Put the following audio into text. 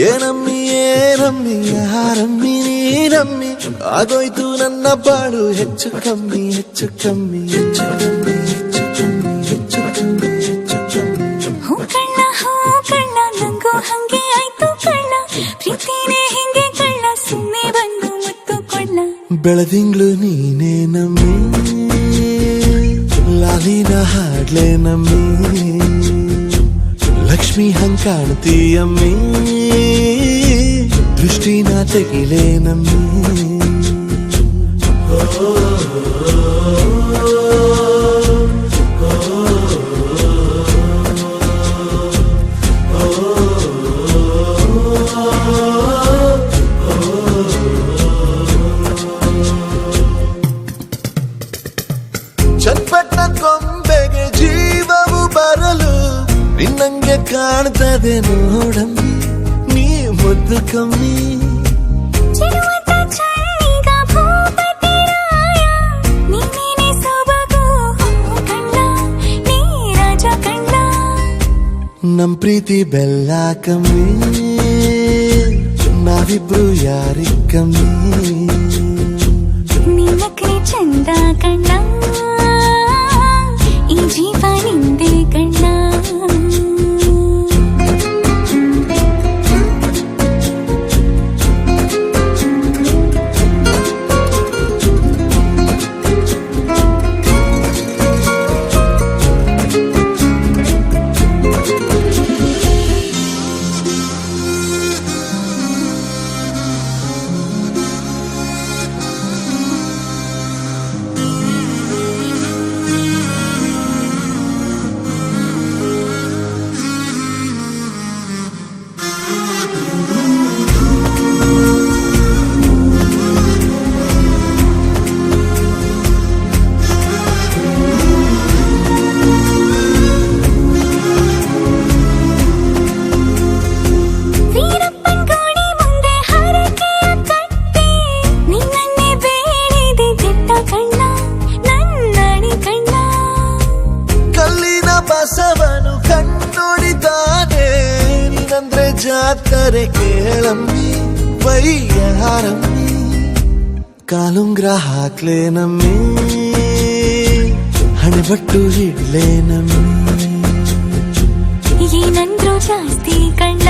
ಏನಮ್ಮಿ ಏನಮ್ಮಿ ಯಾರಮ್ಮಿ ನೀನಮ್ಮಿ ಆಗೋಯ್ತು ನನ್ನ ಬಾಳು ಹೆಚ್ಚು ಕಮ್ಮಿ ಹೆಚ್ಚು ಕಮ್ಮಿ ಹೆಚ್ಚು ಕಮ್ಮಿ ಹೆಚ್ಚು ಕಮ್ಮಿ ಹೆಚ್ಚು ಕಮ್ಮಿ ಹೆಚ್ಚು ಕಮ್ಮಿ. ಹೂ ಕಳ್ಳ ನಂಗೂ ಹಂಗೆ ಆಯ್ತು ಕಳ್ಳ, ಪ್ರೀತಿನೇ ಹಿಂಗೆ ಕಳ್ಳ, ಸುಮ್ಮನೆ ಬಂದು ಮುತ್ತು ಕೊಳ್ಳ. ಬೆಳದಿಂಗ್ಳು ನೀನೇ ನಮ್ಮಿ, ಲಾಲಿನ ಹಾಡ್ಲೆ ನಮ್ಮಿ, ಲಕ್ಷ್ಮಿ ಹಂಗ್ ಕಾಣ್ತೀಯಮ್ಮಿ, ದೃಷ್ಟಿನ ತೆಗಿಲೇ ನಮ್ಮಿ. ಚಟ್ಪಟ್ಟ ಕೊಂಬೆಗೆ ಜೀವವು ಬರಲು ನಿನ್ನಂಗೆ ಕಾಣ್ತದೆ ನೋಡಮ್ಮಿ, ನೀ ಮುದ್ದು ಕಮ್ಮಿ. ನಮ್ ಪ್ರೀತಿ ಬೆಲ್ಲ ಕಮ್ಮಿ, ನಾವಿಬ್ರು ಯಾರಿಗ್ ಕಮ್ಮಿ. ನಿನ್ನಕ್ಕೆ ಚಂದ ಕಣ್ಣ, ಈ ಜೀವ ನಿಂದೆ ಕಣ್ಣ. ಬಸವನು ಕಣ್ಣೊಡಿತಾನೆ ನೀನಂದ್ರೆ ಜಾತ್ರೆ ಕೇಳಮ್ಮಿ, ವೈಯಾರಮ್ಮಿ, ಕಾಲುಂಗ್ರ ಹಾಕ್ಲೇ ನಮ್ಮಿ, ಹಣೆಬಟ್ಟು ಇಡ್ಲೇ ನಮ್ಮಿ. ಏನಂದ್ರು ಜಾಸ್ತಿ ಕಣ್ಣ,